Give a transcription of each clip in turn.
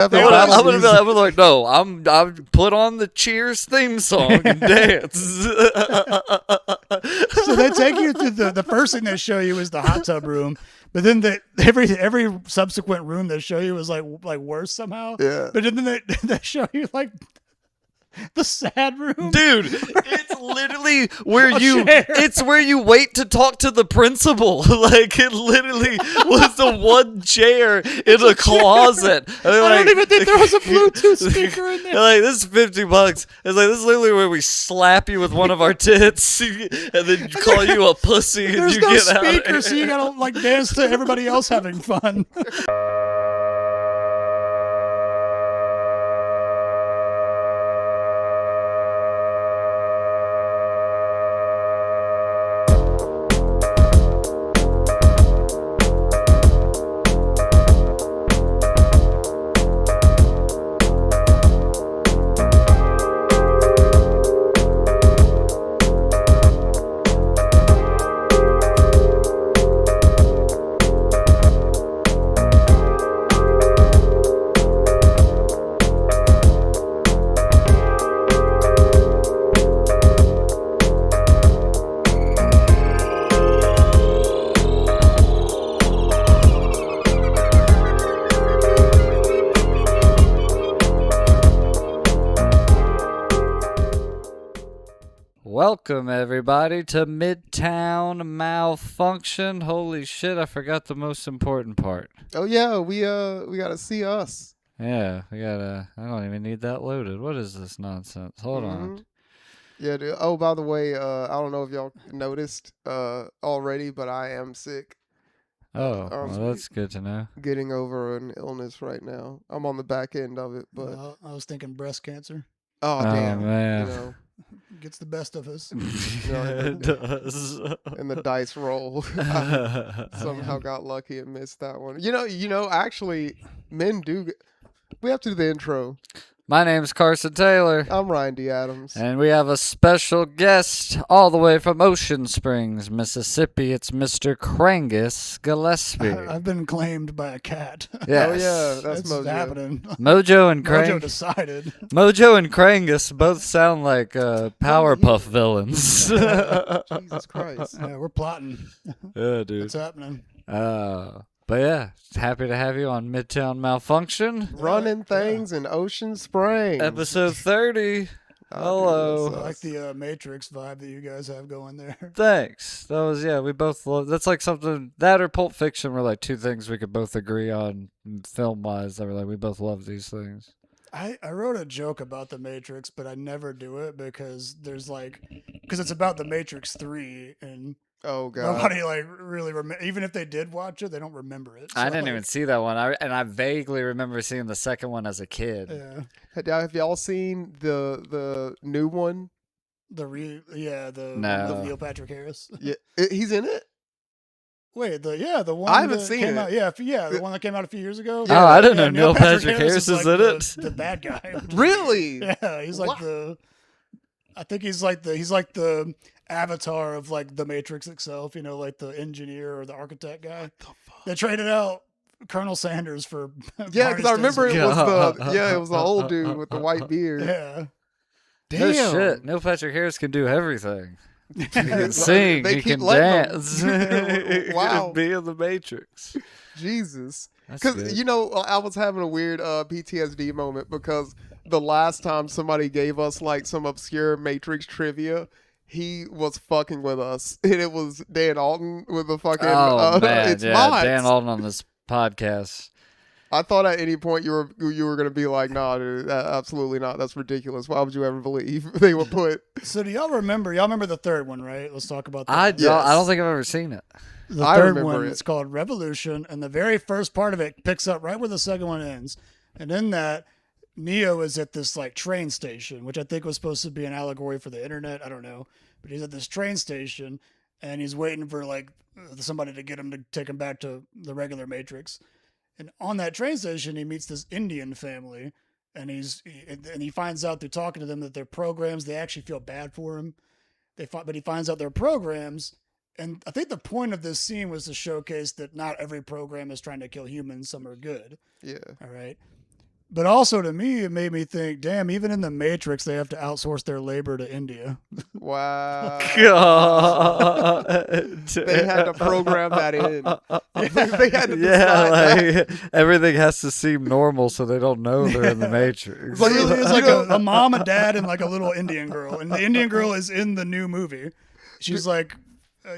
I'm gonna be like, no, I'm put on the Cheers theme song and dance. So they take you to the first thing they show you is the hot tub room, but then every subsequent room they show you is like worse somehow. Yeah. But then they show you like the sad room. Dude, it's literally it's where you wait to talk to the principal. Like, it literally was the one chair in a closet. I don't even think there was a Bluetooth speaker in there. Like, this is $50. It's like, this is literally where we slap you with one of our tits and then call you a pussy and There's you no get out. speaker, so you gotta like dance to everybody else having fun. Welcome, everybody, to Midtown Malfunction. Holy shit, I forgot the most important part. Oh yeah, we gotta see us. Yeah, we gotta. I don't even need that loaded. What is this nonsense? Hold on. Yeah, dude. Oh, by the way, I don't know if y'all noticed already, but I am sick. Oh, well, that's good to know. Getting over an illness right now. I'm on the back end of it, but I was thinking breast cancer. oh damn, man. you know. Gets the best of us. It does. And the dice roll. I somehow got lucky and missed that one. You know, actually, men do. We have to do the intro. My name's Carson Taylor. I'm Ryan D. Adams. And we have a special guest all the way from Ocean Springs, Mississippi. It's Mr. Krangus Gillespie. I've been claimed by a cat. Yes. Oh yeah, that's It's Mojo. happening. Mojo and Mojo decided. Mojo and Krangus both sound like Powerpuff villains. Jesus Christ. Yeah, we're plotting. Yeah, dude. It's happening. But yeah, happy to have you on Midtown Malfunction. Running things in Ocean Springs. Episode 30. Hello. I like the Matrix vibe that you guys have going there. Thanks. That was, we both love, that's like something, that or Pulp Fiction were like two things we could both agree on film-wise. That were like, we both love these things. I wrote a joke about the Matrix, but I never do it because it's about the Matrix 3 and Oh god. nobody really even if they did watch it, they don't remember it. So I didn't even see that one. I vaguely remember seeing the second one as a kid. Yeah. Have y'all seen the new one? The Neil Patrick Harris. Yeah, he's in it. Wait, the one I haven't that seen came it. out, the one that came out a few years ago. Oh, I didn't know Yeah, Neil Patrick Harris is in it. The bad guy. Really? Yeah, he's like I think he's like the avatar of like the Matrix itself, you know, like the engineer or the architect guy. What the fuck? They traded out Colonel Sanders for Yeah, because I remember it was Yeah. it was the old dude with the white beard. Yeah. Damn. No shit. Neil Patrick Harris can do everything. He can They sing. He keep can letting dance. him. He Wow. can be in the Matrix. Jesus. That's Because, good. you know, I was having a weird PTSD moment because the last time somebody gave us like some obscure Matrix trivia, he was fucking with us. And it was Dan Alton with the fucking man, it's yeah, mods. Dan Alton on this podcast. I thought at any point you were gonna be like, nah, dude, absolutely not. That's ridiculous. Why would you ever believe they would put? So do y'all remember the third one, right? Let's talk about that. I Yes. don't think I've ever seen it. The I third remember one, it. it's called Revolution, and the very first part of it picks up right where the second one ends. And in that, Neo is at this like train station, which I think was supposed to be an allegory for the internet. I don't know, but he's at this train station, and he's waiting for like somebody to get him to take him back to the regular Matrix. And on that train station, he meets this Indian family, and he finds out through talking to them that their programs, they actually feel bad for him. But he finds out their programs. And I think the point of this scene was to showcase that not every program is trying to kill humans. Some are good. Yeah. All right. But also to me, it made me think, damn, even in the Matrix, they have to outsource their labor to India. Wow. God. They had to program that in. They had to decide Yeah, that. everything has to seem normal so they don't know they're in the Matrix. But really, it's like a mom, a dad, and like a little Indian girl. And the Indian girl is in the new movie. She's like,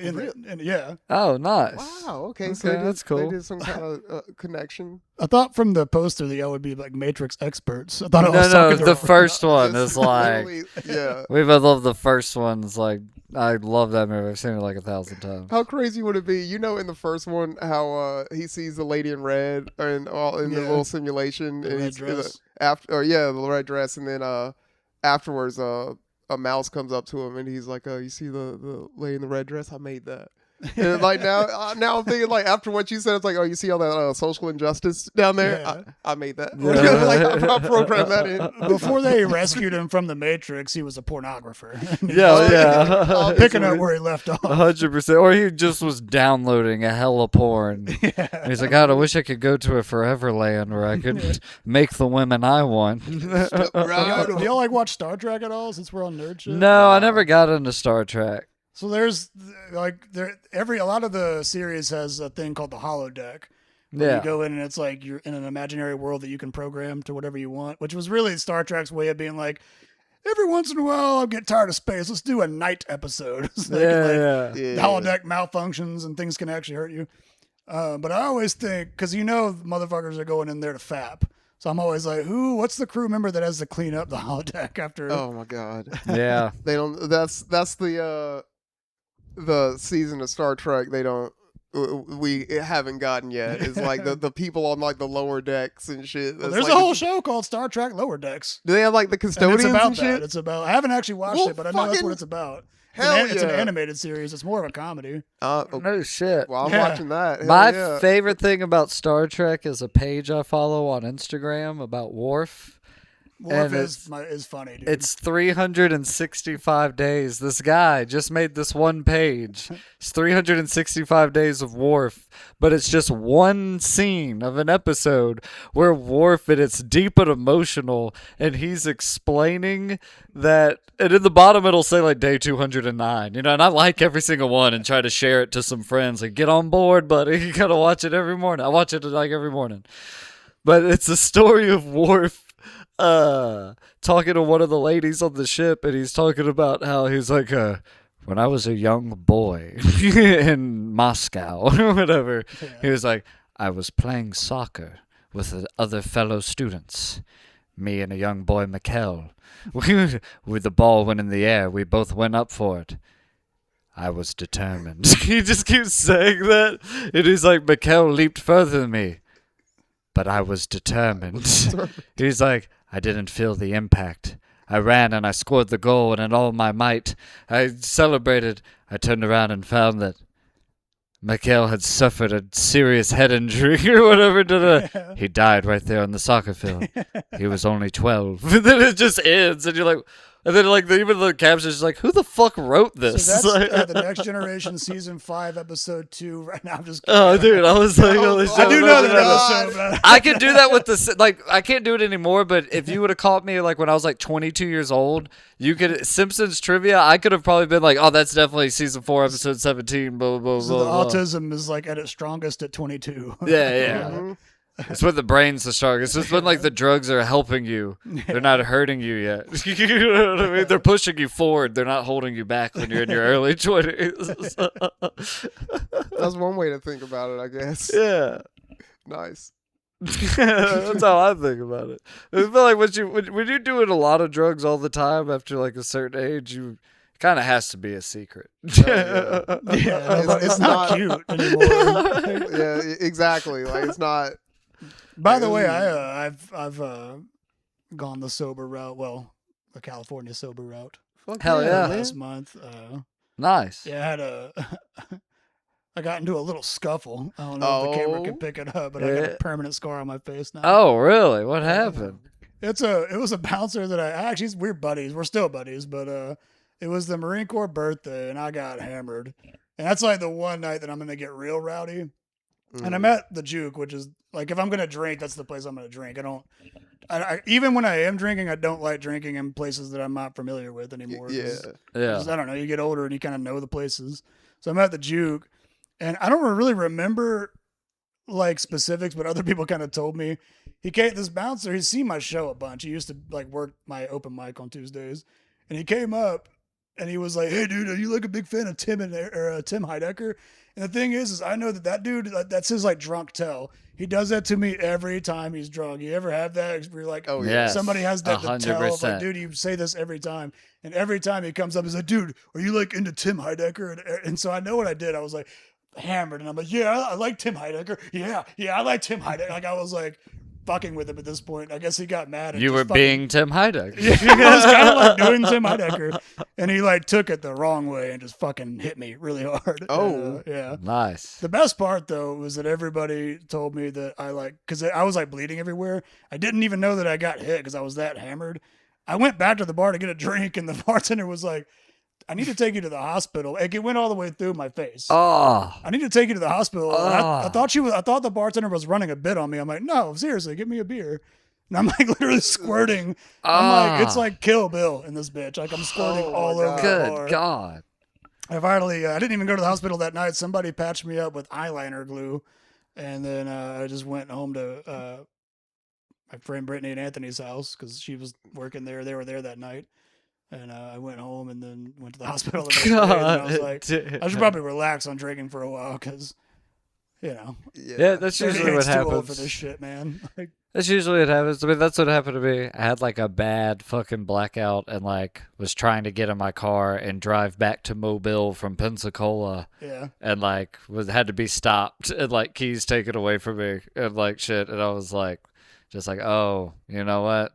yeah. Oh, nice. Wow. Okay. So Okay, they that's cool. did some kind of connection. I thought from the poster that y'all would be like Matrix experts. I thought I was No, talking to the a- first one It's is like literally- yeah. we both love the first one's like I love that movie. I've seen it like 1,000 times. How crazy would it be? You know, in the first one, how he sees the lady in red and all in the Yeah. little simulation, The and red he's dress. the red dress, and then afterwards, a mouse comes up to him, and he's like, "You see the lady in the red dress? I made that." And like now I'm thinking like after what you said, it's like, oh, you see all that social injustice down there? Yeah. I made that. Yeah. Like I programmed that in. Before they rescued him from the Matrix, he was a pornographer. Yeah. Picking up where he left off. 100%. Or he just was downloading a hella porn. And he's like, God, I wish I could go to a forever land where I could make the women I want. Do y'all like watch Star Trek at all? Since we're on nerd shit. No, I never got into Star Trek. So there's like a lot of the series has a thing called the holodeck. Where Yeah. You go in and it's like you're in an imaginary world that you can program to whatever you want, which was really Star Trek's way of being like, every once in a while I'll get tired of space. Let's do a night episode. So they can, like, Yeah. the holodeck malfunctions and things can actually hurt you. But I always think, because motherfuckers are going in there to fap. So I'm always like, what's the crew member that has to clean up the holodeck after? Oh my god. Yeah. They don't. That's the season of Star Trek. They don't. We haven't gotten yet. It's like the people on like the lower decks and shit. Well, It's there's like a whole show called Star Trek Lower Decks. Do they have like the And custodians it's about and shit? that. It's about. I haven't actually watched Well, it, but I know that's fucking what it's about. hell It's an yeah. animated series. It's more of a comedy. Okay. No shit. Well, I'm Yeah. watching that. Hell My yeah. favorite thing about Star Trek is a page I follow on Instagram about Worf. Worf And is funny, dude. It's 365 days. This guy just made this one page. It's 365 days of Worf, but it's just one scene of an episode where Worf, and it's deep and emotional, and he's explaining that, and in the bottom it'll say like day 209, and I like every single one and try to share it to some friends. Like, get on board, buddy. You gotta watch it every morning. I watch it like every morning. But it's a story of Worf talking to one of the ladies on the ship, and he's talking about how he's like, when I was a young boy in Moscow or whatever, he was like, I was playing soccer with the other fellow students. Me and a young boy, Mikkel. With the ball went in the air, we both went up for it. I was determined. He just keeps saying that, and he's like, Mikkel leaped further than me. But I was determined. He's like, I didn't feel the impact. I ran and I scored the goal, and in all my might, I celebrated. I turned around and found that Mikhail had suffered a serious head injury or whatever. He died right there on the soccer field. He was only 12. And then it just ends, and you're like, and then like even the caption's just like, who the fuck wrote this? So that's Like- the Next Generation season 5, episode 2. Right now, I'm just. Oh, dude, I was like, holy shit. I do know that God. episode. Man. I could do that with I can't do it anymore, but if you would have caught me like when I was like 22 years old, you could Simpsons trivia, I could have probably been like, oh, that's definitely season 4, episode 17, blah, blah, blah, So the blah. autism is like at its strongest at 22. Yeah. Mhm. It's when the brain's the strongest. It's when like the drugs are helping you. They're not hurting you yet. You know what I mean? They're pushing you forward. They're not holding you back when you're in your early 20s. That's one way to think about it, I guess. Yeah. Nice. That's how I think about it. I feel like when you're doing a lot of drugs all the time after like a certain age, you kind of has to be a secret. Yeah. Yeah, but it's not cute anymore. Yeah, exactly. Like it's not. By the way, I've gone the sober route. Well, the California sober route. Fuck Hell yeah. man. Last month. Nice. Yeah, I had I got into a little scuffle. I don't know if the camera Oh. can pick it up, but I got a permanent scar on my face now. Oh, really? What happened? It was a bouncer that actually we're buddies. We're still buddies, but it was the Marine Corps birthday and I got hammered. And that's like the one night that I'm gonna get real rowdy. And I'm at the Juke, which is like, if I'm going to drink, that's the place I'm going to drink. Even when I am drinking, I don't like drinking in places that I'm not familiar with anymore. Yeah. I don't know. You get older and you kind of know the places. So I'm at the Juke, and I don't really remember like specifics, but other people kind of told me. This bouncer, he's seen my show a bunch. He used to like work my open mic on Tuesdays, and he came up and he was like, "Hey, dude, are you like a big fan of Tim Heidecker?" And the thing is I know that dude, that's his like drunk tell. He does that to me every time he's drunk. You ever have that where you're like, Oh, yeah. Yes, somebody has that the tell of like, 100%. dude, you say this every time. And every time he comes up, he's like, dude, are you like into Tim Heidecker? And so I know what I did. I was like hammered, and I'm like, yeah, I like Tim Heidecker. Yeah, I like Tim Heidecker. Like I was like fucking with him at this point. I guess he got mad. And You were being Tim Heidecker. Yeah, I was kind of like doing Tim Heidecker, and he like took it the wrong way and just fucking hit me really hard. Oh. Yeah. Nice. The best part though was that everybody told me that because I was like bleeding everywhere. I didn't even know that I got hit because I was that hammered. I went back to the bar to get a drink, and the bartender was like, "I need to take you to the hospital." Like, it went all the way through my face. Oh, I need to take you to the hospital. And I Oh. thought the bartender was running a bit on me. I'm like, no, seriously, give me a beer. And I'm like literally squirting. I'm like, it's like Kill Bill in this bitch. Like I'm squirting Oh, all my over the good bar. God. I finally, I didn't even go to the hospital that night. Somebody patched me up with eyeliner glue. And then I just went home to my friend Brittany and Anthony's house because she was working there. They were there that night. And I went home and then went to the hospital. The next day, and I was like, I should probably relax on drinking for a while because, you know, Yeah, that's usually what 38's too old happens. for this shit, man. Like, That's usually what happens. I mean, that's what happened to me. I had like a bad fucking blackout and like was trying to get in my car and drive back to Mobile from Pensacola yeah. and like had to be stopped and like keys taken away from me and like shit. And I was like, just like, oh, you know what?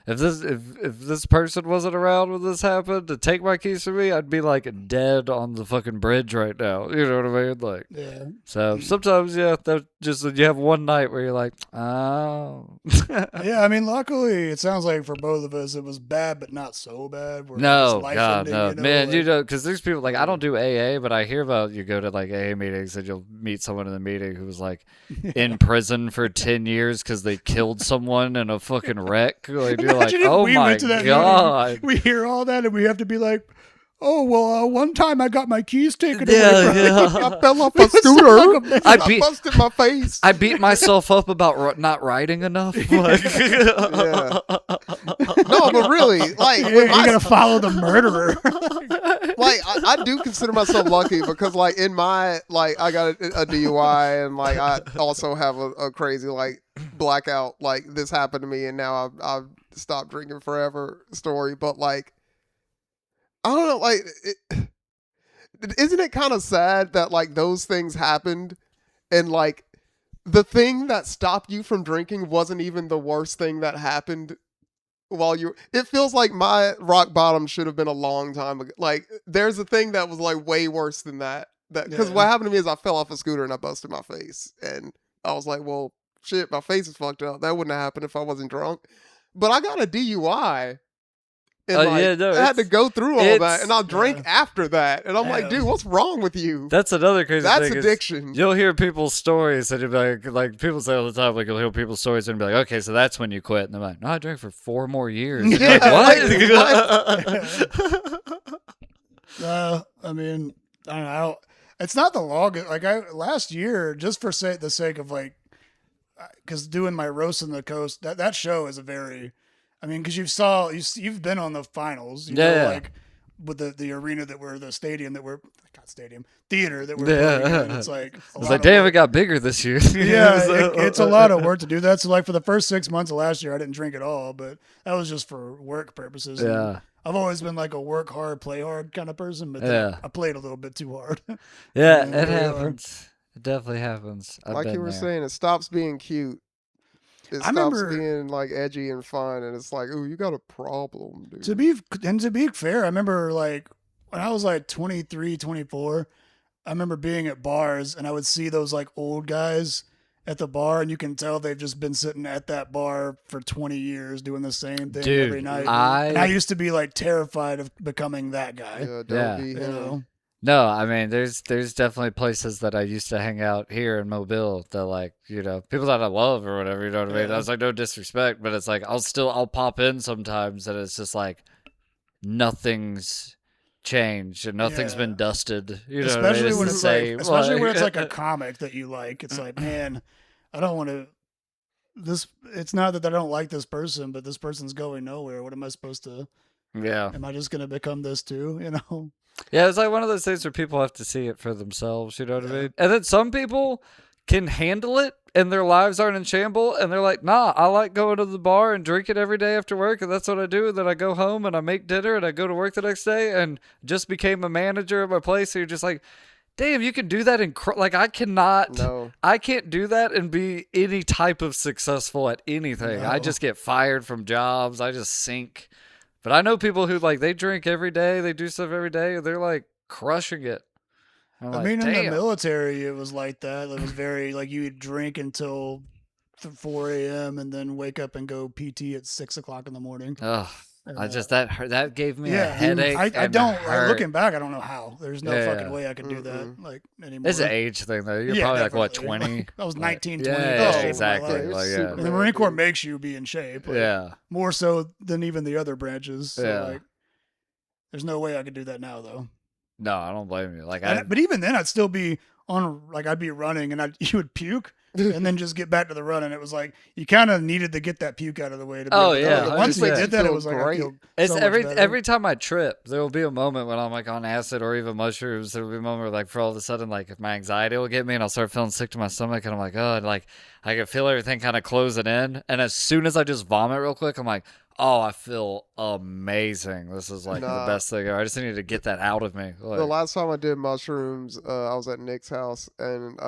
If this person wasn't around when this happened to take my keys from me, I'd be like dead on the fucking bridge right now. You know what I mean? Like, Yeah. so sometimes, yeah, that just you have one night where you're like, oh. Yeah, I mean, luckily, it sounds like for both of us, it was bad, but not so bad. Where No, it's life God, ending, no, you know, man, like- you know, because there's people like I don't do AA, but I hear about you go to like AA meetings and you'll meet someone in the meeting who was like in prison for 10 years because they killed someone in a fucking wreck. Like you're like, Imagine if oh we my went to that God. meeting, we hear all that, and we have to be like, "Oh well, one time I got my keys taken Yeah, away from me." yeah. I fell off It a was so scooter. like a- I I beat- busted my face. I beat myself up about not writing enough. Like, Yeah. No, but really, like, You're with my- gonna follow the murderer. like I do consider myself lucky because like in my like I got a DUI and like I also have a crazy like blackout like this happened to me and now I've stopped drinking forever story, but like I don't know, like isn't it kind of sad that like those things happened and like the thing that stopped you from drinking wasn't even the worst thing that happened while you it feels like my rock bottom should have been a long time ago. Like there's a thing that was like way worse than that because Yeah. what happened to me is I fell off a scooter and I busted my face and I was like, well shit, my face is fucked up. That wouldn't have happened if I wasn't drunk, but I got a DUI and like, yeah, no, I had to it's- go through all that it's- and I drank after that and I'm like, Yeah. dude, what's wrong with you? that's another crazy That's thing. is addiction. You'll hear people's stories and you'll be like people say all the time, like you'll hear people's stories and be like, okay, so that's when you quit. And they're like, no, I drank for 4 more years. And you're Yeah, like, what? I mean, I don't know. It's not the longest. Like last year, just for the sake of like, because doing my roast on the coast, that show is a very, I mean, because you've been on the finals, you know, Yeah. like with the arena that we're the stadium that we're not stadium theater that we're Yeah. playing in. It's like a It's lot like, of damn, work. it got bigger this year. Yeah, So- it's a lot of work to do that. So like for the first 6 months of last year, I didn't drink at all, but that was just for work purposes. And Yeah. I've always been like a work hard, play hard kind of person, but Yeah. I played a little bit too hard. Yeah, And it here we are. happens. It definitely happens. I've Like been you were there. saying, it stops being cute. It I stops remember- being like edgy and fun, and it's like, ooh, you got a problem, dude. to be fair, I remember like when I was like 23, 24, I remember being at bars and I would see those like old guys at the bar, and you can tell they've just been sitting at that bar for 20 years doing the same thing every Dude, night. And I I used to be like terrified of becoming that guy. yeah, don't Yeah. be You him. know? No, I mean, there's definitely places that I used to hang out here in Mobile that, like, you know, people that I love or whatever, you know what I mean? I was like, no disrespect, but it's like, I'll pop in sometimes and it's just like, nothing's changed and nothing's been dusted. You know what I mean? Especially when the it's like, same. especially when it's like a comic that you like. It's like, man, I don't want to. It's not that I don't like this person, but this person's going nowhere. What am I supposed to? Yeah. Am I just gonna become this too? You know? Yeah, it's like one of those things where people have to see it for themselves, you know what I mean? And then some people can handle it and their lives aren't in shambles and they're like, nah, I like going to the bar and drinking every day after work and that's what I do. And then I go home and I make dinner and I go to work the next day and just became a manager at my place. So you're just like, damn, you can do that like I can't do that and be any type of successful at anything. No. I just get fired from jobs. I just sink. But I know people who like they drink every day, they do stuff every day, and they're like crushing it. I'm I like, mean, in damn. the military, it was like that. It was very like you would drink until 4 a.m. and then wake up and go PT at 6 o'clock in the morning. Ugh, I just that gave me a Yeah, headache. I don't. hurt. Looking back, I don't know how. There's no Yeah. fucking way I could do that like anymore. It's an age thing though. You're Yeah, probably like what, definitely. 20? Like, I was 19, 20. Yeah, best shape of my exactly. life. Like, Super yeah. And the Marine Corps makes you be in shape. Like, Yeah. more so than even the other branches. So, Yeah. like, there's no way I could do that now, though. No, I don't blame you. Like But even then, I'd still be on. Like, I'd be running, and you would puke, and then just get back to the run. And it was like you kind of needed to get that puke out of the way. To be Oh, able to yeah, go. But once we 100%. did that, it Feel was like I great. feel It's so every much better. every time I trip, there will be a moment when I'm like on acid or even mushrooms. There will be a moment where like for all of a sudden like if my anxiety will get me and I'll start feeling sick to my stomach and I'm like, oh, and like I can feel everything kind of closing in. And as soon as I just vomit real quick, I'm like, oh, I feel amazing. This is like the best thing ever. I just need to get that out of me. Like, The last time I did mushrooms, I was at Nick's house, and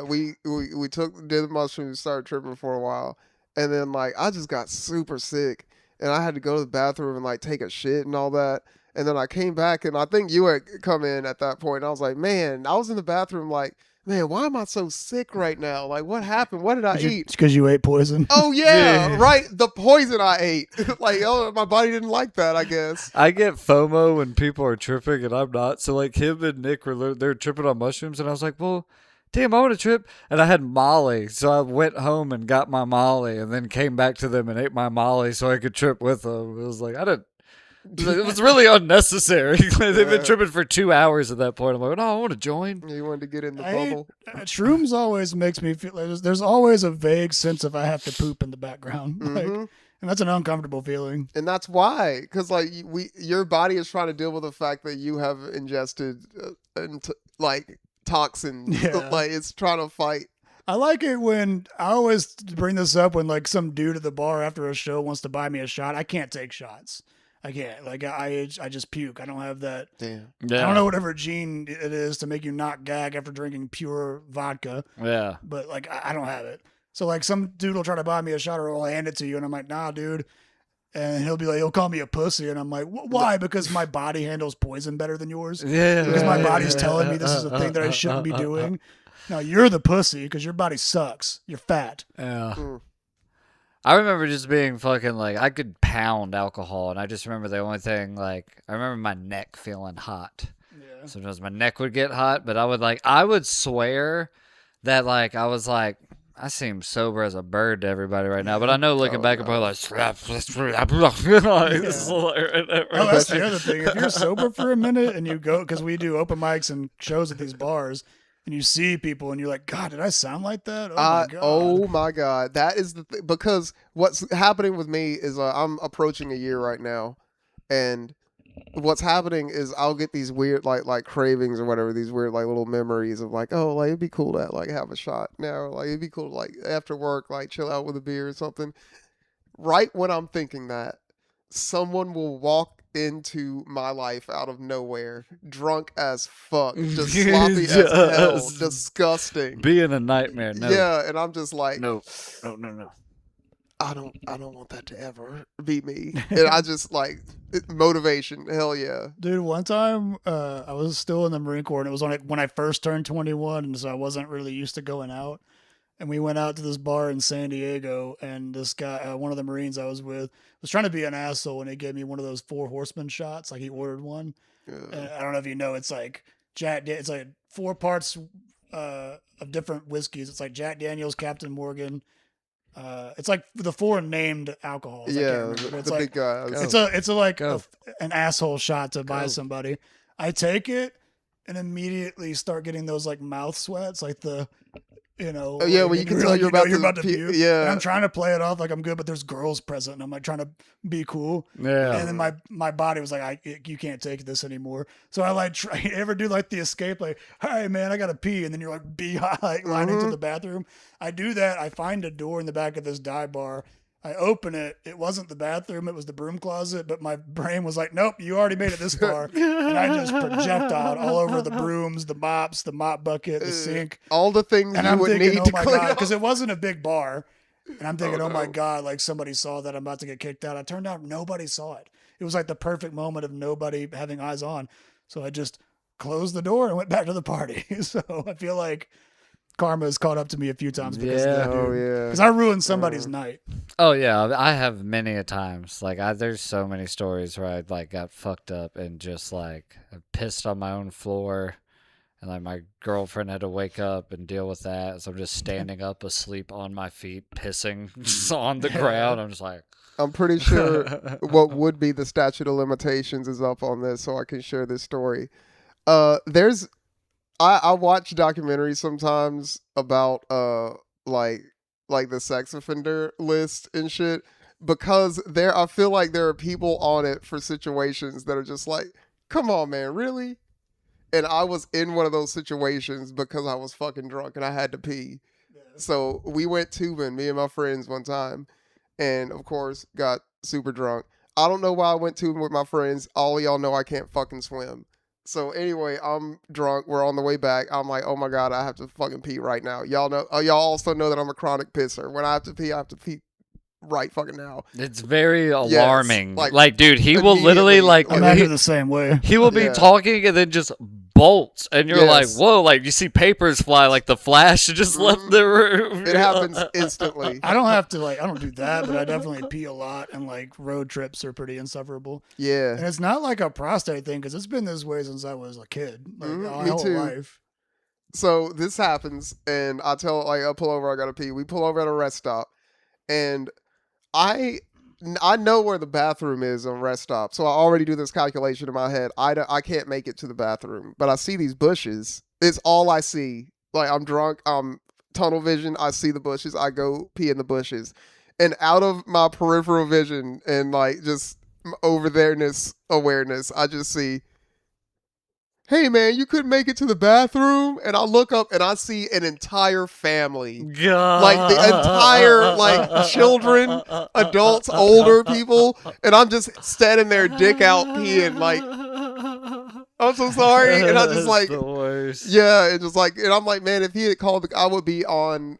we did the mushrooms, started tripping for a while, and then like I just got super sick, and I had to go to the bathroom and like take a shit and all that, and then I came back, and I think you had come in at that point, and I was like, man, I was in the bathroom like, man, why am I so sick right now? Like, what happened? What did I eat? Because you ate poison. Oh yeah, Yeah. right. The poison I ate. Like, oh, my body didn't like that, I guess. I get FOMO when people are tripping and I'm not. So like him and Nick they're tripping on mushrooms and I was like, well, damn, I want to trip. And I had Molly, so I went home and got my Molly and then came back to them and ate my Molly so I could trip with them. It was like it was really unnecessary. They've been tripping for 2 hours at that point. I'm like, no, I want to join. You wanted to get in the I bubble. Shrooms always makes me feel like there's always a vague sense of I have to poop in the background, like, and that's an uncomfortable feeling. And that's why, because like your body is trying to deal with the fact that you have ingested like toxins. Yeah. Like it's trying to fight. I like it when I always bring this up when like some dude at the bar after a show wants to buy me a shot. I can't take shots. I can't. Like I just puke. I don't have that. Damn. Yeah. I don't know whatever gene it is to make you not gag after drinking pure vodka, Yeah. but like I don't have it. So like some dude will try to buy me a shot or I'll hand it to you and I'm like, nah, dude. And he'll be like, he'll call me a pussy. And I'm like, why? Because my body handles poison better than yours. Yeah. Because my body's telling me this is a thing that I shouldn't be doing. No, you're the pussy because your body sucks. You're fat. Yeah. Mm. I remember just being fucking like I could pound alcohol, and I just remember the only thing like I remember my neck feeling hot. Yeah. Sometimes my neck would get hot, but I would swear that like I was like I seem sober as a bird to everybody right now, but I know looking back, I'm probably like, Oh, that's the other thing. If you're sober for a minute and you go, because we do open mics and shows at these bars, and you see people and you're like, God, did I sound like that? Oh my God. That is the thing. Because what's happening with me is I'm approaching a year right now. And what's happening is I'll get these weird like cravings or whatever, these weird like little memories of like, oh, like it'd be cool to like have a shot now. Like it'd be cool to like after work, like chill out with a beer or something. Right when I'm thinking that, someone will walk into my life out of nowhere, drunk as fuck, just sloppy as hell, Just disgusting. being a nightmare. No. Yeah, and I'm just like, No. I don't want that to ever be me. And I just like motivation. Hell yeah. Dude, one time I was still in the Marine Corps, and it was when I first turned 21, and so I wasn't really used to going out. And we went out to this bar in San Diego, and this guy, one of the Marines I was with, was trying to be an asshole, and he gave me one of those 4 Horsemen shots. Like he ordered one. I don't know if you know, it's like it's like 4 parts of different whiskeys. It's like Jack Daniels, Captain Morgan. It's like the 4 named alcohols. I can't remember. It's the like big guys. it's like an asshole shot to buy somebody. I take it and immediately start getting those like mouth sweats, like the Oh, yeah, well, you can tell you're about to puke. Yeah. And I'm trying to play it off like I'm good, but there's girls present, and I'm like trying to be cool. Yeah. And then my body was like, you can't take this anymore. So I like you ever do like the escape, like, hey man, I gotta pee, and then you're like beehive like lining to the bathroom. I do that. I find a door in the back of this dive bar. I open it. It wasn't the bathroom. It was the broom closet. But my brain was like, nope, you already made it this far. And I just projectiled all over the brooms, the mops, the mop bucket, the sink. All the things and you I'm would thinking, need oh to my clean God, up. because it wasn't a big bar. And I'm thinking, oh my no. God, like somebody saw that I'm about to get kicked out. It turned out nobody saw it. It was like the perfect moment of nobody having eyes on. So I just closed the door and went back to the party. So I feel like karma has caught up to me a few times because of that. Oh, yeah. Because I ruined somebody's night. Oh yeah, I have many a times. Like there's so many stories where I like got fucked up and just like pissed on my own floor, and like my girlfriend had to wake up and deal with that. So I'm just standing up asleep on my feet, pissing just on the ground. I'm just like, I'm pretty sure what would be the statute of limitations is up on this, so I can share this story. I watch documentaries sometimes about like the sex offender list and shit, because I feel like there are people on it for situations that are just like, come on man, really? And I was in one of those situations because I was fucking drunk and I had to pee. Yeah. So we went tubing, me and my friends, one time, and of course got super drunk. I don't know why I went tubing with my friends. All of y'all know I can't fucking swim. So anyway, I'm drunk. We're on the way back. I'm like, oh my God, I have to fucking pee right now. Y'all know. Y'all also know that I'm a chronic pisser. When I have to pee right fucking now. It's very alarming. Yes, like, dude, he will literally like. I'm actually the same way. He will be talking and then just bolts, and you're like, whoa! Like you see papers fly, like the Flash just left the room. It happens instantly. I don't have to I don't do that, but I definitely pee a lot, and like road trips are pretty insufferable. Yeah, and it's not like a prostate thing because it's been this way since I was a kid, like my me whole too. life. So this happens, and I pull over, I gotta pee. We pull over at a rest stop, and I know where the bathroom is on rest stop, so I already do this calculation in my head. I can't make it to the bathroom, but I see these bushes. It's all I see. Like, I'm drunk, I'm tunnel vision, I see the bushes, I go pee in the bushes. And out of my peripheral vision and like just over there-ness awareness, I just see, hey man, you couldn't make it to the bathroom? And I look up and I see an entire family. God. Like the entire, like children, adults, older people. And I'm just standing there, dick out, peeing, like, I'm so sorry. And I just like, yeah, and just like, and I'm like, man, if he had called, I would be on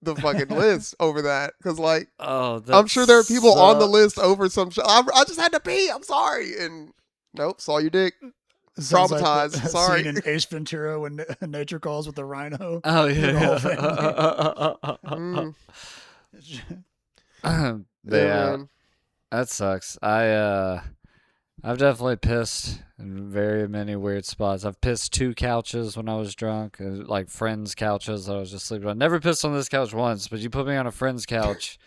the fucking list over that. Cause like, I'm sure there are people on the list over some shit. I just had to pee. I'm sorry. And nope, saw your dick. Traumatized. Like sorry. Scene in Ace Ventura when nature calls with the rhino. Oh yeah. Yeah, that sucks. I've definitely pissed in very many weird spots. I've pissed 2 couches when I was drunk, like friends' couches that I was just sleeping on. Never pissed on this couch once, but you put me on a friend's couch.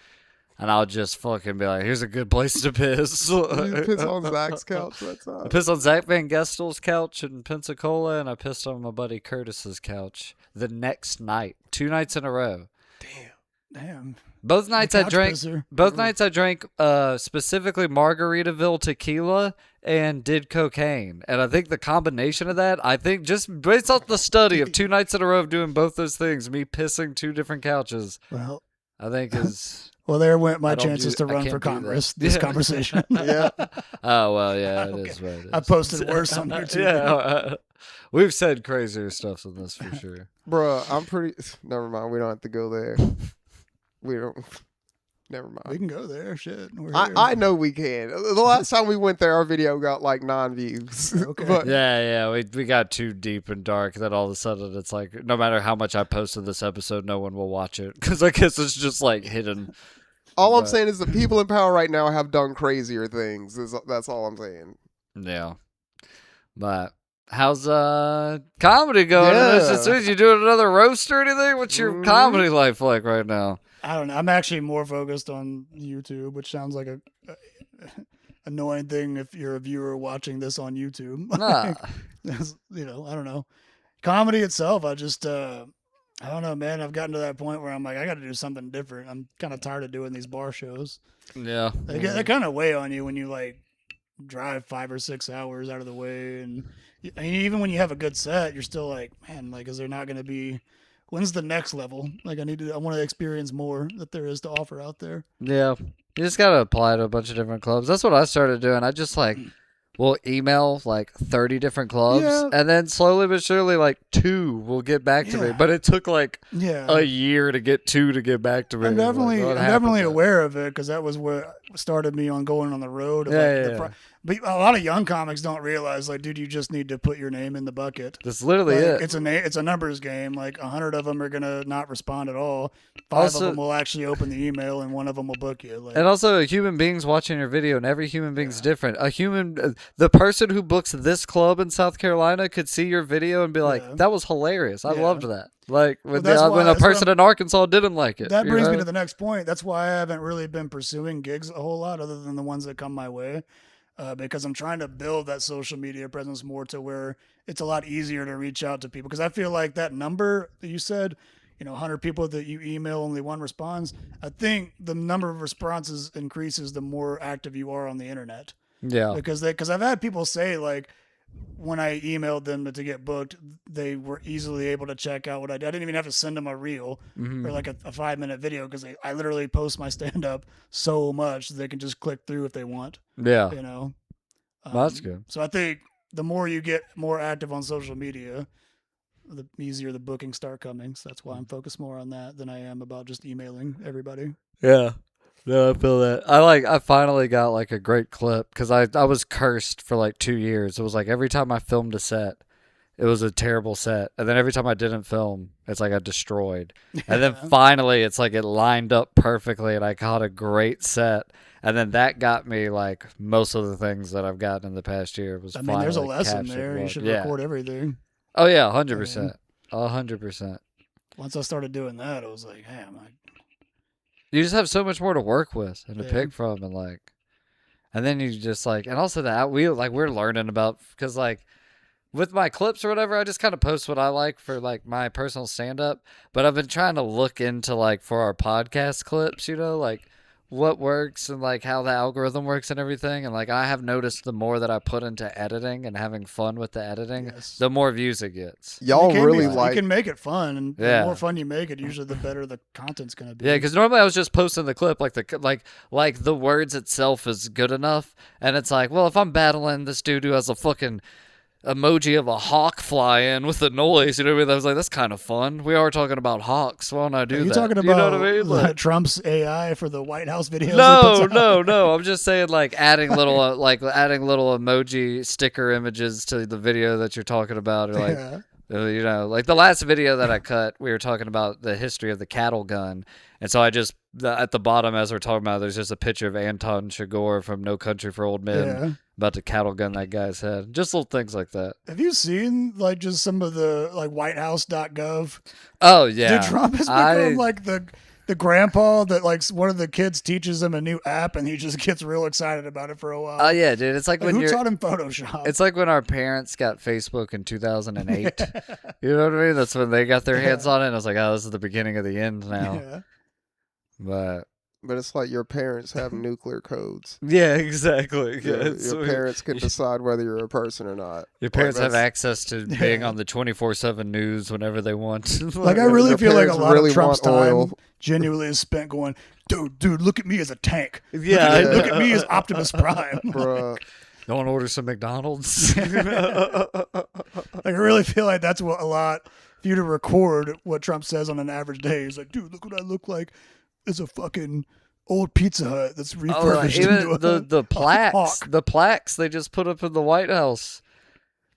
And I'll just fucking be like, here's a good place to piss. You piss on Zach's couch. That's I pissed on Zach Van Gestel's couch in Pensacola, and I pissed on my buddy Curtis's couch the next night. 2 nights in a row. Damn. Both nights I drank. Pisser. Both nights I drank specifically Margaritaville tequila and did cocaine. And I think the combination of that, I think just based off the study of 2 nights in a row of doing both those things, me pissing 2 different couches, well, I think is. Well, there went my chances to run for Congress. This conversation. Yeah. Oh well, yeah, it is what it is. I posted worse on YouTube. Yeah, we've said crazier stuff than this for sure. Bruh, I'm pretty. Never mind. We don't have to go there. We don't. Never mind. We can go there. Shit. I know we can. The last time we went there, our video got like 9 views. Okay. But, Yeah, we got too deep and dark that all of a sudden it's like no matter how much I posted this episode, no one will watch it because I guess it's just like hidden. all I'm saying is the people in power right now have done crazier things. That's all I'm saying. Yeah. But how's comedy going? Yeah. You doing another roast or anything? What's your comedy life like right now? I don't know. I'm actually more focused on YouTube, which sounds like a annoying thing if you're a viewer watching this on YouTube. Nah. You know, I don't know. Comedy itself, I just I don't know, man. I've gotten to that point where I'm like, I got to do something different. I'm kind of tired of doing these bar shows. Yeah. They kind of weigh on you when you like drive 5 or 6 hours out of the way, and I mean, even when you have a good set, you're still like, man, like, is there not going to be? When's the next level? Like, I want to experience more that there is to offer out there. Yeah. You just got to apply to a bunch of different clubs. That's what I started doing. I just like will email like 30 different clubs, and then slowly but surely like 2 will get back to me. But it took like a year to get 2 to get back to me. I'm definitely aware of it because that was what started me on going on the road. But a lot of young comics don't realize, like, dude, you just need to put your name in the bucket. That's literally like, it. It's a numbers game. Like 100 of them are gonna not respond at all. 5 of them will actually open the email, and 1 of them will book you. Like, and also, a human being's watching your video, and every human being's different. The person who books this club in South Carolina could see your video and be like, "That was hilarious. I loved that." Like when a person in Arkansas didn't like it. That brings me to the next point. That's why I haven't really been pursuing gigs a whole lot, other than the ones that come my way. Because I'm trying to build that social media presence more to where it's a lot easier to reach out to people. Because I feel like that number that you said, 100 people that you email, only 1 responds. I think the number of responses increases the more active you are on the internet. Yeah. Because I've had people say, like, when I emailed them to get booked, they were easily able to check out what I did. I didn't even have to send them a reel or like a 5-minute video because I literally post my stand-up so much that they can just click through if they want. Yeah. That's good. So I think the more you get more active on social media, the easier the bookings start coming. So that's why I'm focused more on that than I am about just emailing everybody. Yeah. No, I feel that. I finally got like a great clip because I was cursed for like 2 years. It was like every time I filmed a set, it was a terrible set. And then every time I didn't film, it's like I destroyed. And then finally it's like it lined up perfectly and I caught a great set. And then that got me like most of the things that I've gotten in the past year. There's a lesson there. You should record everything. Oh yeah, 100%. 100%. Once I started doing that, I was like, hey, you just have so much more to work with and to pick from, and then you just like, and also we're learning about, because like with my clips or whatever, I just kind of post what I like for like my personal stand up, but I've been trying to look into like for our podcast clips, like what works and like how the algorithm works and everything. And like I have noticed the more that I put into editing and having fun with the editing, the more views it gets. Y'all really you can make it fun, and the more fun you make it, usually the better the content's gonna be. Yeah, because normally I was just posting the clip, like the words itself is good enough, and it's like, well, if I'm battling this dude who has a fucking emoji of a hawk flying with the noise, I was like, that's kind of fun. We are talking about hawks. Why don't I do that? You talking about what I mean? Like, Trump's AI for the White House videos? No. I'm just saying, like adding little emoji sticker images to the video that you're talking about, or like. Like the last video that I cut, we were talking about the history of the cattle gun. And so at the bottom, as we're talking about, there's just a picture of Anton Chigurh from No Country for Old Men about the cattle gun that guy's head. Just little things like that. Have you seen like just some of the like whitehouse.gov? Oh, yeah. Dude, Trump has become like the grandpa that like one of the kids teaches him a new app and he just gets real excited about it for a while. Oh yeah, dude. It's like when who taught him Photoshop? It's like when our parents got Facebook in 2008. You know what I mean? That's when they got their hands on it. And I was like, oh, this is the beginning of the end now. Yeah. But it's like your parents have nuclear codes. Yeah, exactly. Your parents can decide whether you're a person or not. Your parents have access to being on the 24/7 news whenever they want. Like I really feel like a lot of Trump's time genuinely is spent going, dude, look at me as a tank. Yeah. Look at me as Optimus Prime. Bruh. No one orders some McDonald's. Like I really feel like that's what a lot for you to record what Trump says on an average day. He's like, dude, look what I look like. It's a fucking old Pizza Hut that's refurbished into the plaques. hawk. The plaques they just put up in the White House.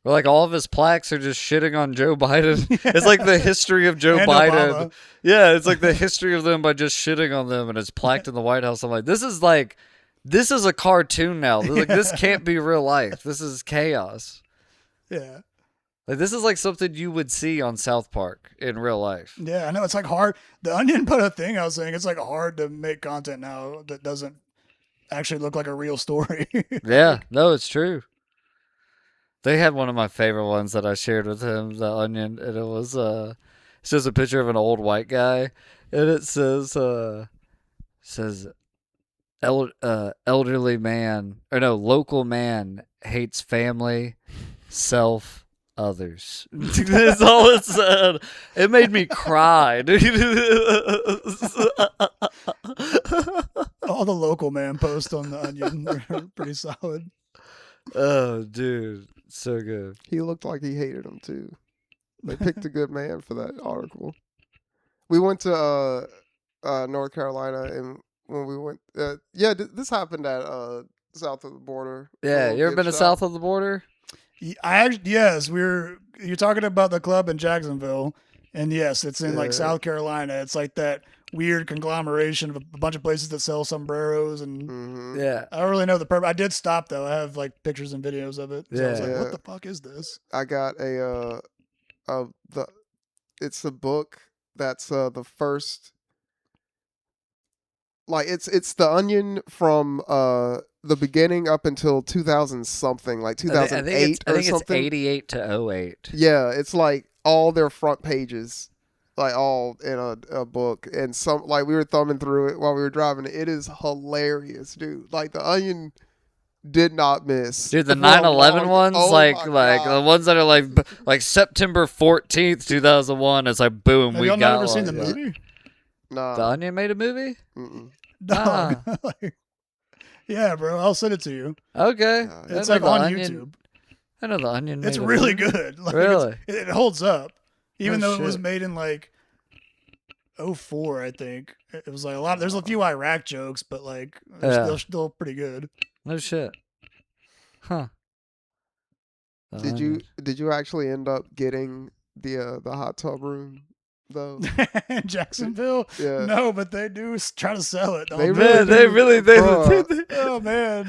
Where like all of his plaques are just shitting on Joe Biden. It's like the history of Joe Biden. Obama. Yeah, it's like the history of them by just shitting on them, and it's plaqued in the White House. I'm like, this is a cartoon now. This can't be real life. This is chaos. Yeah. Like this is like something you would see on South Park in real life. Yeah, I know it's like hard. The Onion put a thing I was saying. It's like hard to make content now that doesn't actually look like a real story. Yeah, no, it's true. They had one of my favorite ones that I shared with him, the Onion, and it was it's just a picture of an old white guy, and it says elderly man, or no, local man hates family, self, others. That's all it said. It made me cry, dude. All the local man posts on the Onion are pretty solid. Oh, dude, so good. He looked like he hated him too. They picked a good man for that article. We went to North Carolina, and when we went, this happened at south of the border. Yeah, you ever been to south of the border? Yes, you're talking about the club in Jacksonville, and yes, it's in like South Carolina. It's like that weird conglomeration of a bunch of places that sell sombreros, and Yeah, I don't really know the purpose. I did stop though. I have like pictures and videos of it. So I was like, what the fuck is this? I got it's a book that's the first, like it's the Onion from the beginning up until 2000 something, like 2008 I think something. it's 88 to 08. Yeah, it's like all their front pages, like all in a book, and some, like we were thumbing through it while we were driving. It is hilarious, dude. Like the Onion did not miss. Dude, the 9/11 ones, oh like God. the ones that are like September 14th, 2001. It's like boom, Have we y'all got never seen one. the movie? Nah. The Onion made a movie. Mm-mm. Dog. Like, yeah, bro. I'll send it to you. Okay, Yeah, It's I like know the on Onion- YouTube. I know the Onion. Made It's a really movie. good. Like, Really? it holds up, even No though it was shit. made in like 04, I think. It was like a lot. There's a few Iraq jokes, but like they're still pretty good. No shit. Huh. The Did Onion. you actually end up getting the hot tub room though? In Jacksonville, Yeah. no, but they do try to sell it. They don't really Man, they really Bruh. Oh man,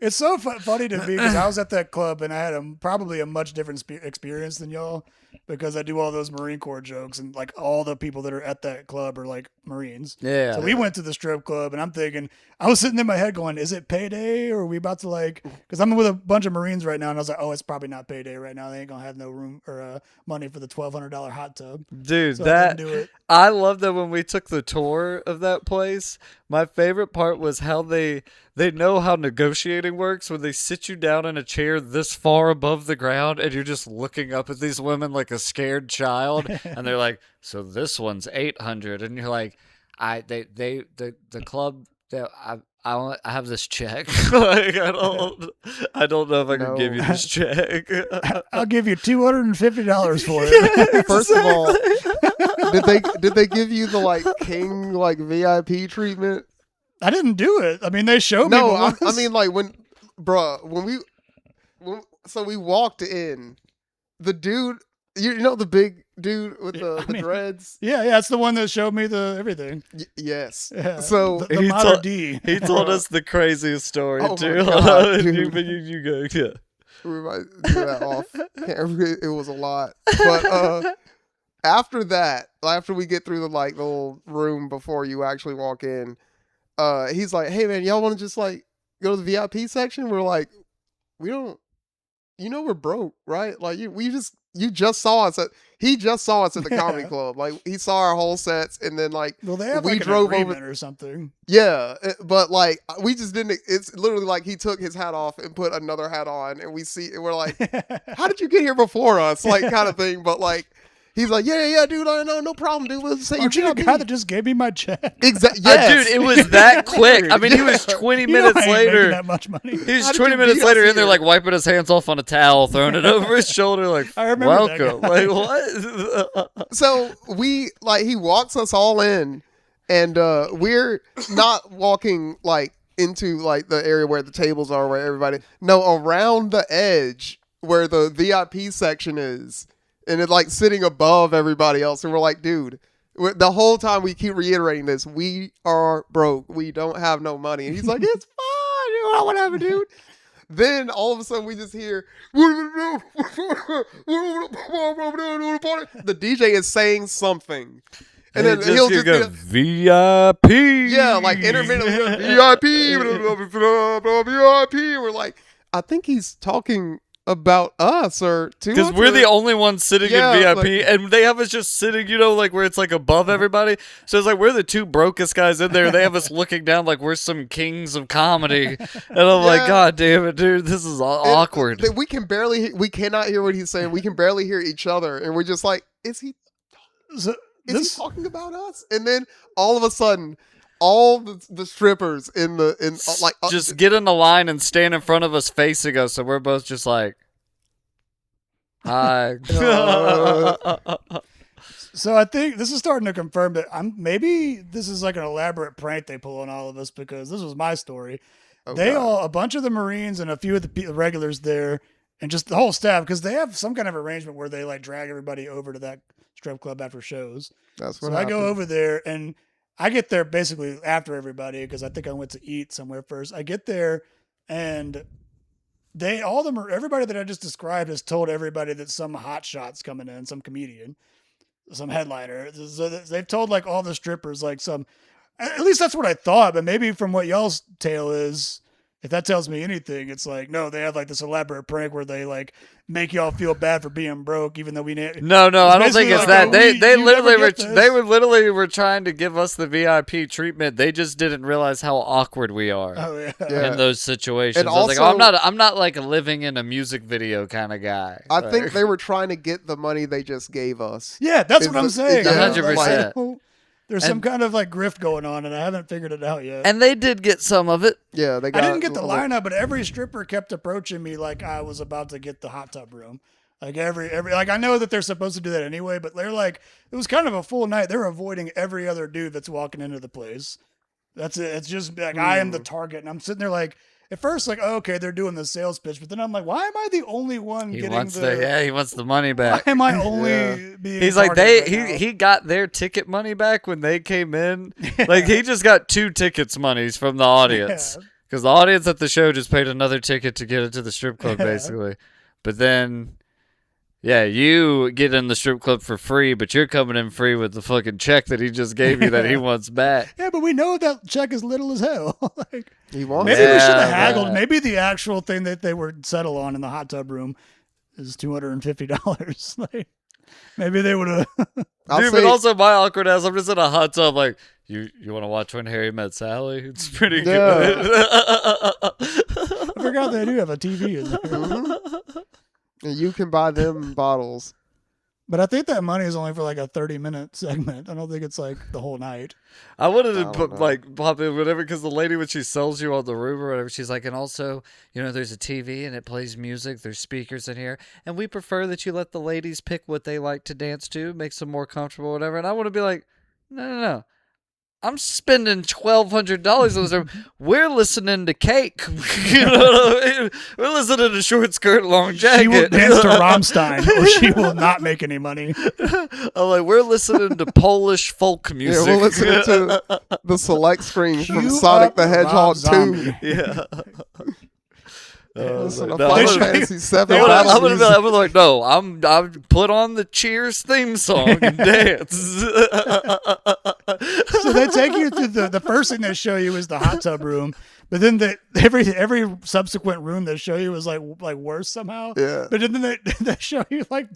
it's so funny to me because I was at that club and I had probably a much different experience than y'all because I do all those Marine Corps jokes and like all the people that are at that club are like Marines. Yeah. So we went to the strip club and I'm thinking, I was sitting in my head going, is it payday or are we about to like, because I'm with a bunch of Marines right now and I was like, oh, it's probably not payday right now. They ain't gonna have no room or money for the $1,200 hot tub. Dude, So I that didn't do it. I love that when we took the tour of that place. My favorite part was how they know how negotiating works when they sit you down in a chair this far above the ground and you're just looking up at these women like a scared child and they're like, so this one's 800 and you're like, the club that I have this check. Like I don't know if I can give you this check. I'll give you $250 for it. First of all, did they give you the like king like VIP treatment? I didn't do it. I mean, they showed me. No, once. I mean like when we walked in, the dude, you know the big dude with the dreads. Yeah, it's the one that showed me the everything. Yes. Yeah. So the He Model told- D. He told us the craziest story Oh too. my God, you dude. go. Yeah. we might do that off camera. It was a lot, but after that, after we get through the like the little room before you actually walk in, he's like, "Hey man, y'all want to just like go to the VIP section?" We're like, "We don't. You know we're broke, right? Like you just saw us he just saw us at the comedy club. Like he saw our whole sets and then like Well, they have we like an drove agreement or something. yeah, but like we just didn't. It's literally like he took his hat off and put another hat on, and we're like, "How did you get here before us?" Like kind of thing. But like he's like, "Yeah, dude, no problem, dude. Let's say Aren't you the guy that just gave me my check? exactly." Yes. Dude, it was that quick. I mean, he was 20 You know minutes I ain't making later. that much money. He was How did 20 you minutes beat us later in there, here? like wiping his hands off on a towel, throwing it over his shoulder, like, I remember that welcome. guy. Like, what? So he walks us all in, and we're not walking like into like the area where the tables are, where everybody. No, around the edge where the VIP section is, and it's like sitting above everybody else. And we're like, dude, the whole time we keep reiterating this: we are broke. We don't have no money. And he's like, it's fine, whatever, dude. Then all of a sudden we just hear the DJ is saying something. And then he'll just go VIP. Yeah, like intermittently VIP, VIP. We're like, I think he's talking about us or to us. Because we're the only ones sitting in VIP, like, and they have us just sitting, like where it's like above everybody. So it's like we're the two brokest guys in there. They have us looking down like we're some kings of comedy. And I'm like, God damn it, dude, this is awkward. We cannot hear what he's saying. We can barely hear each other. And we're just like, is he talking about us? And then all of a sudden, all the strippers just get in the line and stand in front of us facing us, so we're both just like, hi. So I think this is starting to confirm that maybe this is like an elaborate prank they pull on all of us, because this was my story. A bunch of the Marines and a few of the regulars there, and just the whole staff, because they have some kind of arrangement where they like drag everybody over to that strip club after shows. That's what happened. I go over there, and I get there basically after everybody, because I think I went to eat somewhere first. I get there, and everybody that I just described has told everybody that some hotshot's coming in, some comedian, some headliner. So they've told like all the strippers, like at least that's what I thought. But maybe from what y'all's tale is, if that tells me anything, it's like, no, they have like this elaborate prank where they like make y'all feel bad for being broke, even though we No, I don't think it's like, that. They literally were trying to give us the VIP treatment. They just didn't realize how awkward we are in those situations. And I was like, I'm not like living in a music video kind of guy. I think they were trying to get the money they just gave us. Yeah, that's what I'm saying. 100%. There's some kind of like grift going on, and I haven't figured it out yet. And they did get some of it. Yeah, they got. I didn't get the lineup, but every stripper kept approaching me like I was about to get the hot tub room. Like every like I know that they're supposed to do that anyway, but they're like, it was kind of a full night. They're avoiding every other dude that's walking into the place. That's it. It's just like I am the target, and I'm sitting there like. At first, like, oh, okay, they're doing the sales pitch, but then I'm like, why am I the only one he wants the money back. Why am I only being? He's like he got their ticket money back when they came in. Yeah. Like he just got 2 tickets monies from the audience because the audience at the show just paid another ticket to get into the strip club, basically. But then. Yeah, you get in the strip club for free, but you're coming in free with the fucking check that he just gave you that he wants back. Yeah, but we know that check is little as hell. Like, he wants. Maybe we should have haggled. Right. Maybe the actual thing that they were settle on in the hot tub room is $250. Like, maybe they would have. Dude, but also my awkward ass. I'm just in a hot tub, like you want to watch When Harry Met Sally? It's pretty good. I forgot they do have a TV in there. Mm-hmm. And you can buy them bottles. But I think that money is only for like a 30-minute segment. I don't think it's like the whole night. I wanted to pop in whatever, because the lady, when she sells you on the room or whatever, she's like, and also, there's a TV and it plays music. There's speakers in here. And we prefer that you let the ladies pick what they like to dance to, makes them more comfortable, whatever. And I want to be like, no. I'm spending $1,200 on this room. We're listening to Cake. You know what I mean? We're listening to Short Skirt, Long Jacket. She will dance to Rammstein, or she will not make any money. I'm like, we're listening to Polish folk music. Yeah, we're listening to the select screen from Sonic the Hedgehog 2. Yeah. Listen to Final Fantasy 7. I'm gonna be like, no, I'm put on the Cheers theme song and dance. So they take you to the first thing they show you is the hot tub room, but then every subsequent room they show you is like worse somehow. Yeah. But then they show you like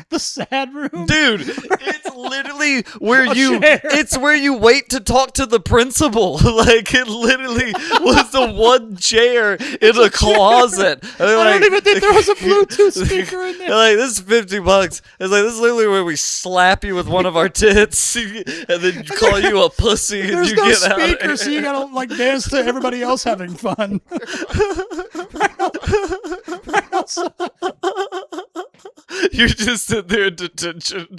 the sad room. Dude, it's literally where it's where you wait to talk to the principal. Like, it literally was the one chair in a closet. I don't even think there was a Bluetooth speaker in there. Like, this is $50. It's like, this is literally where we slap you with one of our tits and then call you a pussy and There's you no get speaker, out. so you gotta like dance to everybody else having fun. You're just sitting there in detention,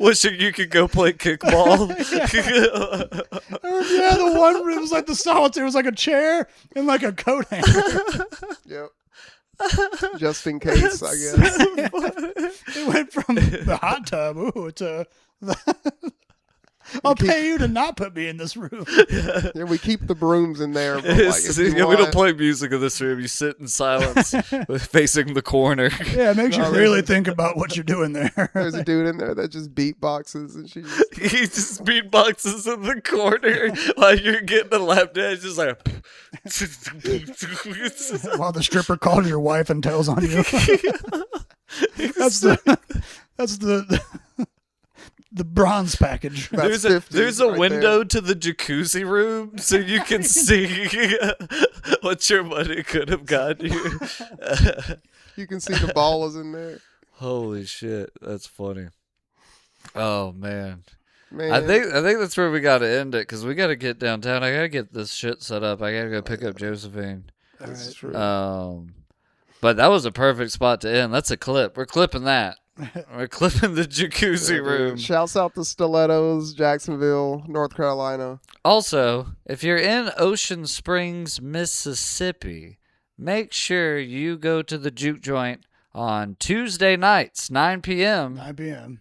wishing you could go play kickball. Yeah, the one room was like the solitaire was like a chair and like a coat hanger. Yep. Just in case, I guess. It went from the hot tub to I'll pay you to not put me in this room. Yeah, we keep the brooms in there. But if you we want- don't play music in this room. You sit in silence, facing the corner. Yeah, it makes you really think about what you're doing there. There's a dude in there that just beatboxes and she's He just beatboxes in the corner while you're getting the lap dance. Just like. While the stripper calls your wife and tells on you. That's the bronze package. That's There's a 50 right window there. to the jacuzzi room so you can see what your money could have gotten you. You can see the ballers in there. Holy shit, that's funny. Oh man. Man, I think that's where we got to end it because we got to get downtown. I got to get this shit set up. I got to go pick up Josephine. this is true. But that was a perfect spot to end. That's a clip. We're clipping that. We're clipping the jacuzzi room. Shouts out to Stilettos, Jacksonville, North Carolina. Also, if you're in Ocean Springs, Mississippi, make sure you go to the juke joint on Tuesday nights, 9 p.m. 9 p.m.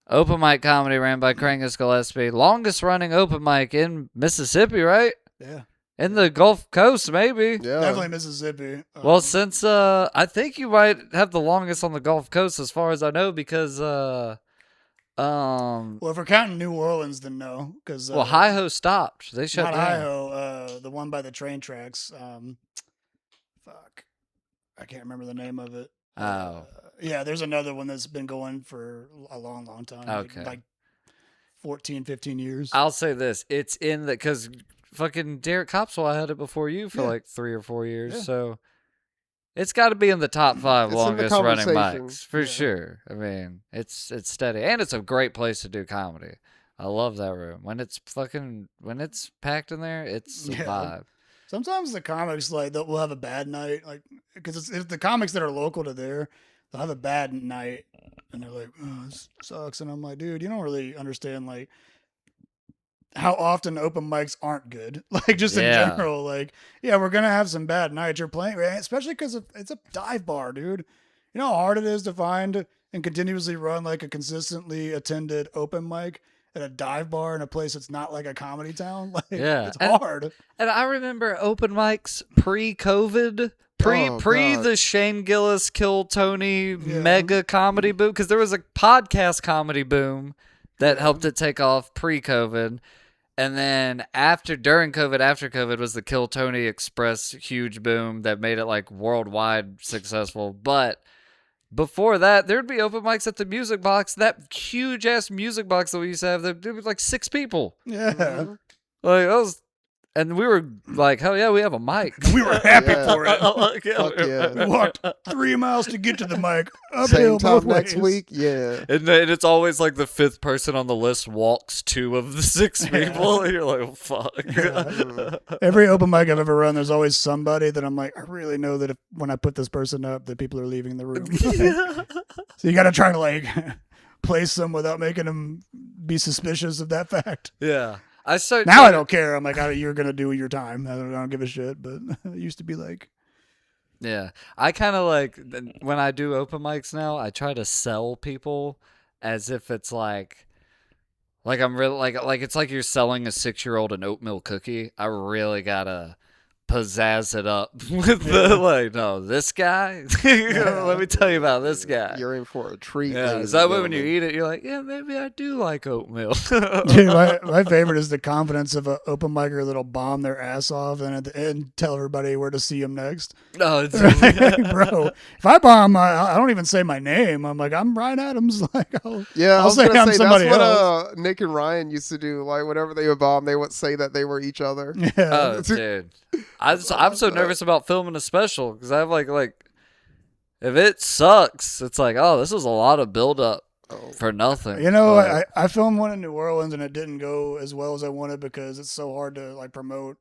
Open mic comedy ran by Krangus Gillespie. Longest running open mic in Mississippi, right? Yeah. In the Gulf Coast, maybe. Yeah. Definitely Mississippi. Well, since I think you might have the longest on the Gulf Coast as far as I know because well, if we're counting New Orleans, then no. Cause, well, Hi-Ho stopped. They shut not down. Hi-Ho, the one by the train tracks. Fuck. I can't remember the name of it. Oh. Yeah, there's another one that's been going for a long, long time. Okay. Like 14, 15 years. I'll say this. It's in the, because fucking Derek Copswell had it before you for Yeah. like 3 or 4 years. Yeah. So it's got to be in the top 5 It's in the longest running conversation. mics for Yeah. sure. I mean, it's steady. And it's a great place to do comedy. I love that room. When it's packed in there, it's a Yeah. vibe. Sometimes the comics will have a bad night, like because it's the comics that are local to there, they'll have a bad night, and they're like, "Oh, this sucks," and I'm like, "Dude, you don't really understand like how often open mics aren't good. Like just in Yeah. general, like yeah, we're gonna have some bad nights. You're playing, especially because it's a dive bar, dude. You know how hard it is to find and continuously run like a consistently attended open mic at a dive bar in a place that's not like a comedy town. Like Yeah. it's And- hard. And I remember open mics pre-COVID, pre God. the Shane Gillis Kill Tony Yeah. mega comedy boom, because there was a podcast comedy boom that helped it take off pre-COVID, and then during COVID, after COVID was the Kill Tony Express huge boom that made it like worldwide successful. But before that, there'd be open mics at the Music Box, that huge ass Music Box that we used to have. There'd be like 6 people. Yeah. Like that was. And we were like, hell yeah, we have a mic. We were happy Yeah. for it. Like, Fuck yeah. We walked 3 miles to get to the mic. Same Uphill both time next ways. week. Yeah. And then it's always like the 5th person on the list walks 2 of the 6 people. And you're like, oh, fuck. Every open mic I've ever run, there's always somebody that I'm like, I really know that if when I put this person up, that people are leaving the room. So you got to try to like place them without making them be suspicious of that fact. Yeah. I start Now I don't care. I'm like, you're gonna do your time. I don't give a shit. But it used to be like, Yeah. I kind of like, when I do open mics now, I try to sell people as if it's like I'm really, like it's like you're selling a 6-year-old an oatmeal cookie. I really gotta pizzazz it up with the, like, no, this guy? Let me tell you about this guy. You're in for a treat. Yeah, ladies is that and way when you gentlemen. eat it, you're like, yeah, maybe I do like oatmeal. dude, my favorite is the confidence of an open micer that'll bomb their ass off and at the end tell everybody where to see them next. No, it's Bro, if I bomb, I don't even say my name. I'm like, I'm Ryan Adams. Like, Yeah, I I'll was say gonna I'm say somebody that's what else. Nick and Ryan used to do. Like whenever they would bomb, they would say that they were each other. Yeah. Oh, dude. I'm so nervous about filming a special because I have like if it sucks, it's like, oh, this is a lot of buildup for nothing. You know, But- I filmed one in New Orleans and it didn't go as well as I wanted because it's so hard to like promote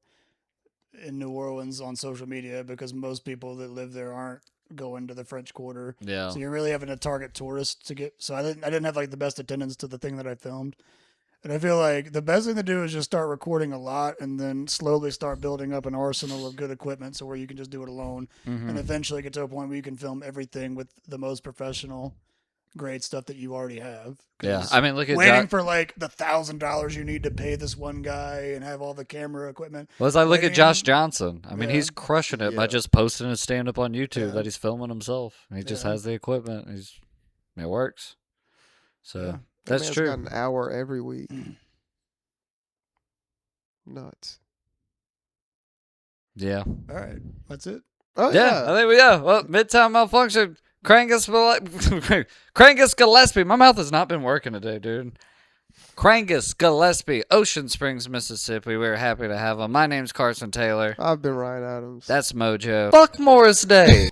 in New Orleans on social media because most people that live there aren't going to the French Quarter. yeah. So you're really having to target tourists to get. So I didn't have like the best attendance to the thing that I filmed. And I feel like the best thing to do is just start recording a lot and then slowly start building up an arsenal of good equipment so where you can just do it alone Mhm. and eventually get to a point where you can film everything with the most professional grade stuff that you already have. Yeah, I mean, look at waiting for like the $1,000 you need to pay this one guy and have all the camera equipment. Well, as I look at waiting- Josh Johnson, I mean, Yeah. he's crushing it by Yeah. just posting his stand up on YouTube Yeah. that he's filming himself. He just Yeah. has the equipment. It works. So Yeah. That that's man's true. got an hour every week. Mm. Nuts. Yeah. All right, that's it. Oh Yeah, I think well, Midtown Malfunction, Krangus Gillespie. My mouth has not been working today, dude. Krangus Gillespie, Ocean Springs, Mississippi. We're happy to have him. My name's Carson Taylor. I've been Ryan Adams. That's Mojo. Fuck Morris Day.